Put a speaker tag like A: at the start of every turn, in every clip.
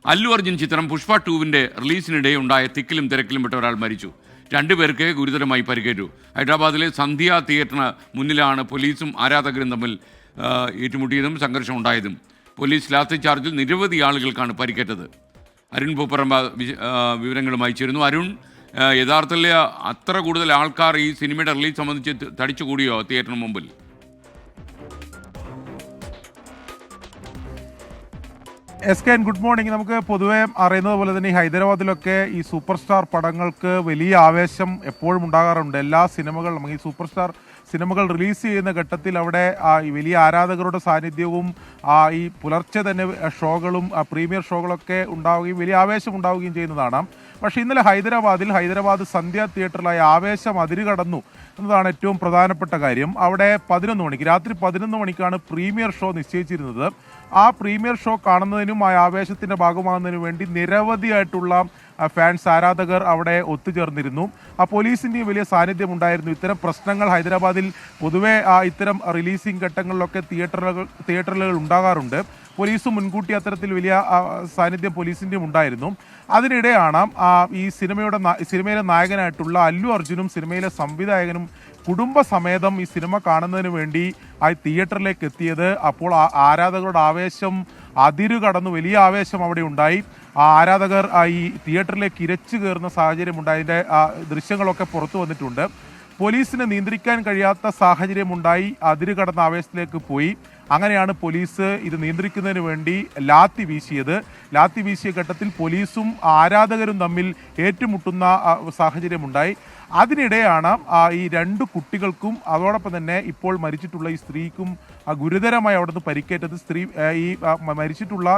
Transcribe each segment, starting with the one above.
A: അല്ലു അർജുൻ ചിത്രം പുഷ്പ 2 റിലീസിനിടെ ഉണ്ടായ തിക്കിലും തിരക്കിലും പെട്ട ഒരാൾ മരിച്ചു. 2 പേർക്ക് ഗുരുതരമായി പരിക്കേറ്റു. ഹൈദരാബാദിലെ സന്ധ്യ തിയേറ്ററിന് മുന്നിലാണ് പോലീസും ആരാധകരും തമ്മിൽ ഏറ്റുമുട്ടിയതും സംഘർഷം ഉണ്ടായതും. പോലീസ് ലാത്തി ചാർജിൽ നിരവധി ആളുകൾക്കാണ് പരിക്കേറ്റത്. അരുൺ പൂപ്പറമ്പ വിവരങ്ങളുമായി ചേരുന്നു. അരുൺ, യഥാർത്ഥത്തിൽ അത്ര കൂടുതൽ ആൾക്കാർ ഈ സിനിമയുടെ റിലീസ് സംബന്ധിച്ച് തടിച്ചുകൂടിയോ തിയേറ്ററിന് മുമ്പിൽ?
B: എസ്കെൻ, ഗുഡ് മോർണിംഗ്. നമുക്ക് പൊതുവെ അറിയുന്നത് പോലെ തന്നെ ഈ ഹൈദരാബാദിലൊക്കെ ഈ സൂപ്പർ സ്റ്റാർ പടങ്ങൾക്ക് വലിയ ആവേശം എപ്പോഴും ഉണ്ടാകാറുണ്ട്. എല്ലാ സിനിമകളും ഈ സൂപ്പർ സ്റ്റാർ സിനിമകൾ റിലീസ് ചെയ്യുന്ന ഘട്ടത്തിൽ അവിടെ ഈ വലിയ ആരാധകരുടെ സാന്നിധ്യവും ഈ പുലർച്ചെ തന്നെ ഷോകളും പ്രീമിയർ ഷോകളൊക്കെ ഉണ്ടാവുകയും വലിയ ആവേശം ഉണ്ടാവുകയും ചെയ്യുന്നതാണ്. പക്ഷേ ഇന്നലെ ഹൈദരാബാദ് സന്ധ്യ തിയേറ്ററിലായ ആവേശം അതിരുകടന്നു എന്നതാണ് ഏറ്റവും പ്രധാനപ്പെട്ട കാര്യം. അവിടെ രാത്രി 11 മണിക്കാണ് പ്രീമിയർ ഷോ നിശ്ചയിച്ചിരുന്നത്. ആ പ്രീമിയർ ഷോ കാണുന്നതിനും ആ ആവേശത്തിൻ്റെ ഭാഗമാകുന്നതിനും വേണ്ടി നിരവധിയായിട്ടുള്ള ഫാൻസ് ആരാധകർ അവിടെ ഒത്തുചേർന്നിരുന്നു. പോലീസിൻ്റെയും വലിയ സാന്നിധ്യം ഉണ്ടായിരുന്നു. ഇത്തരം പ്രശ്നങ്ങൾ ഹൈദരാബാദിൽ പൊതുവെ ഇത്തരം റിലീസിംഗ് ഘട്ടങ്ങളിലൊക്കെ തിയേറ്ററുകൾ ഉണ്ടാകാറുണ്ട്. പോലീസും മുൻകൂട്ടി അത്തരത്തിൽ വലിയ സാന്നിധ്യം പോലീസിൻ്റെയും ഉണ്ടായിരുന്നു. അതിനിടെയാണ് ഈ സിനിമയിലെ നായകനായിട്ടുള്ള അല്ലു അർജുനും സിനിമയിലെ സംവിധായകനും കുടുംബസമേതം ഈ സിനിമ കാണുന്നതിന് വേണ്ടി തിയേറ്ററിലേക്ക് എത്തിയത്. അപ്പോൾ ആരാധകരുടെ ആവേശം അതിരുകടന്നു, വലിയ ആവേശം അവിടെ ഉണ്ടായി. ആരാധകർ ഈ തിയേറ്ററിലേക്ക് ഇരച്ചു കയറുന്ന സാഹചര്യം ഉണ്ടായി. അതിൻ്റെ ദൃശ്യങ്ങളൊക്കെ പുറത്തു വന്നിട്ടുണ്ട്. പോലീസിനെ നിയന്ത്രിക്കാൻ കഴിയാത്ത സാഹചര്യമുണ്ടായി. അതിരുകടന്ന ആവേശത്തിലേക്ക് പോയി. അങ്ങനെയാണ് പോലീസ് ഇത് നിയന്ത്രിക്കുന്നതിന് വേണ്ടി ലാത്തി വീശിയത്. ലാത്തി വീശിയ ഘട്ടത്തിൽ പോലീസും ആരാധകരും തമ്മിൽ ഏറ്റുമുട്ടുന്ന സാഹചര്യമുണ്ടായി. അതിനിടെയാണ് ഈ 2 കുട്ടികൾക്കും അതോടൊപ്പം തന്നെ ഇപ്പോൾ മരിച്ചിട്ടുള്ള ഈ സ്ത്രീക്കും ഗുരുതരമായി അവിടുന്ന് പരിക്കേറ്റത്. മരിച്ചിട്ടുള്ള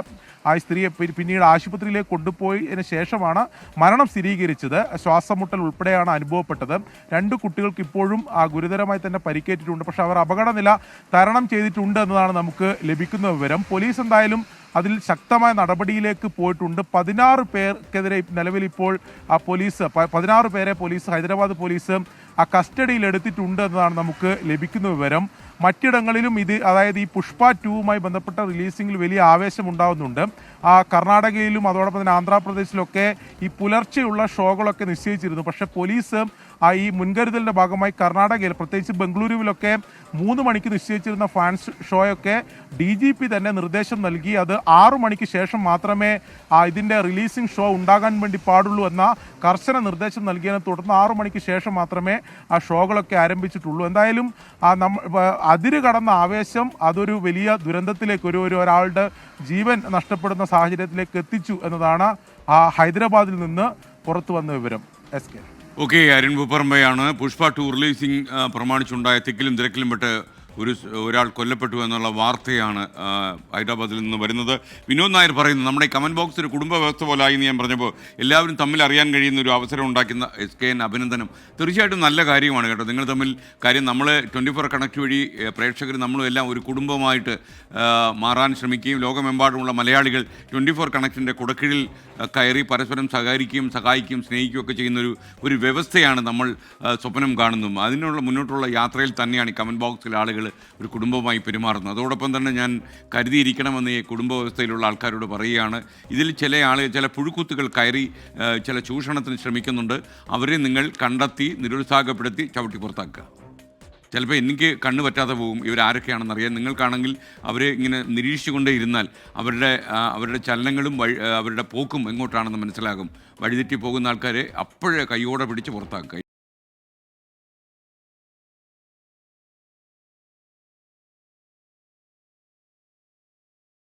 B: സ്ത്രീയെ പിന്നീട് ആശുപത്രിയിലേക്ക് കൊണ്ടുപോയതിന് ശേഷമാണ് മരണം സ്ഥിരീകരിച്ചത്. ശ്വാസമുട്ടൽ ഉൾപ്പെടെയാണ് അനുഭവപ്പെട്ടത്. 2 കുട്ടികൾക്ക് ഇപ്പോഴും ഗുരുതരമായി തന്നെ പരിക്കേറ്റിട്ടുണ്ട്. പക്ഷേ അവർ അപകടനില തരണം ചെയ്തിട്ടുണ്ട് എന്നതാണ് നമുക്ക് ലഭിക്കുന്ന വിവരം. പോലീസ് എന്തായാലും അതിൽ ശക്തമായ നടപടിയിലേക്ക് പോയിട്ടുണ്ട്. 16 പേർക്കെതിരെ നിലവിൽ ഇപ്പോൾ 16 പേരെ ഹൈദരാബാദ് പോലീസ് കസ്റ്റഡിയിൽ എടുത്തിട്ടുണ്ട് എന്നതാണ് നമുക്ക് ലഭിക്കുന്ന വിവരം. മറ്റിടങ്ങളിലും അതായത് ഈ പുഷ്പ 2വുമായി ബന്ധപ്പെട്ട റിലീസിംഗിൽ വലിയ ആവേശം ഉണ്ടാകുന്നുണ്ട്. കർണാടകയിലും അതോടൊപ്പം തന്നെ ആന്ധ്രാപ്രദേശിലൊക്കെ ഈ പുലർച്ചെയുള്ള ഷോകളൊക്കെ നിശ്ചയിച്ചിരുന്നു. പക്ഷേ പോലീസ് ഈ മുൻകരുതലിൻ്റെ ഭാഗമായി കർണാടകയിൽ പ്രത്യേകിച്ച് ബംഗളൂരുവിലൊക്കെ 3 മണിക്ക് നിശ്ചയിച്ചിരുന്ന ഫാൻസ് ഷോയൊക്കെ DGP തന്നെ നിർദ്ദേശം നൽകി. അത് 6 മണിക്ക് ശേഷം മാത്രമേ ഇതിൻ്റെ റിലീസിംഗ് ഷോ ഉണ്ടാകാൻ വേണ്ടി പാടുള്ളൂ എന്ന കർശന നിർദ്ദേശം നൽകിയതിനെ തുടർന്ന് 6 മണിക്ക് ശേഷം മാത്രമേ ഷോകളൊക്കെ ആരംഭിച്ചിട്ടുള്ളൂ. എന്തായാലും അതിര് കടന്ന ആവേശം അതൊരു വലിയ ദുരന്തത്തിലേക്ക് ഒരാളുടെ ജീവൻ നഷ്ടപ്പെടുന്ന സാഹചര്യത്തിലേക്ക് എത്തിച്ചു എന്നതാണ് ഹൈദരാബാദിൽ നിന്ന് പുറത്തു വന്ന വിവരം. SK.
A: ഓക്കെ, അരുൺ പൂപ്പറമ്പയാണ്. പുഷ്പ 2 റിലീസിംഗ് പ്രമാണിച്ചുണ്ടായ തിക്കിലും തിരക്കിലും പെട്ട് ഒരാൾ കൊല്ലപ്പെട്ടു എന്നുള്ള വാർത്തയാണ് ഹൈദരാബാദിൽ നിന്ന് വരുന്നത്. വിനോദ് നായർ പറയുന്നു, നമ്മുടെ ഈ കമൻറ്റ് ബോക്സ് ഒരു കുടുംബ വ്യവസ്ഥ പോലായി എന്ന് ഞാൻ പറഞ്ഞപ്പോൾ എല്ലാവരും തമ്മിൽ അറിയാൻ കഴിയുന്ന ഒരു അവസരം ഉണ്ടാക്കുന്ന SKN അഭിനന്ദനം. തീർച്ചയായിട്ടും നല്ല കാര്യമാണ് കേട്ടോ. നിങ്ങൾ തമ്മിൽ കാര്യം നമ്മൾ 24 കണക്ട് വഴി പ്രേക്ഷകർ നമ്മളും എല്ലാം ഒരു കുടുംബമായിട്ട് മാറാൻ ശ്രമിക്കുകയും ലോകമെമ്പാടുമുള്ള മലയാളികൾ 24 കണക്റ്റിൻ്റെ കുടക്കീഴിൽ കയറി പരസ്പരം സഹകരിക്കുകയും സഹായിക്കുകയും സ്നേഹിക്കുകയും ഒക്കെ ചെയ്യുന്ന ഒരു വ്യവസ്ഥയാണ് നമ്മൾ സ്വപ്നം കാണുന്നതും. അതിനുള്ള മുന്നോട്ടുള്ള യാത്രയിൽ തന്നെയാണ് ഈ കമൻറ്റ് ബോക്സിലെ ആളുകൾ ഒരു കുടുംബമായി പെരുമാറുന്നത്. അതോടൊപ്പം തന്നെ ഞാൻ കരുതിയിരിക്കണമെന്ന് ഈ കുടുംബ വ്യവസ്ഥയിലുള്ള ആൾക്കാരോട് പറയുകയാണ്. ഇതിൽ ചില പുഴുക്കുത്തുകൾ കയറി ചില ചൂഷണത്തിന് ശ്രമിക്കുന്നുണ്ട്. അവരെ നിങ്ങൾ കണ്ടെത്തി നിരുത്സാഹപ്പെടുത്തി ചവിട്ടി പുറത്താക്കുക. ചിലപ്പോൾ എനിക്ക് കണ്ണ് പറ്റാതെ പോകും ഇവരാരൊക്കെയാണെന്ന് അറിയാൻ. നിങ്ങൾക്കാണെങ്കിൽ അവരെ ഇങ്ങനെ നിരീക്ഷിച്ചുകൊണ്ടേ ഇരുന്നാൽ അവരുടെ ചലനങ്ങളും അവരുടെ പോക്കും എങ്ങോട്ടാണെന്ന് മനസ്സിലാകും. വഴിതെറ്റി പോകുന്ന ആൾക്കാരെ അപ്പോഴേ കൈയോടെ പിടിച്ച് പുറത്താക്കുക.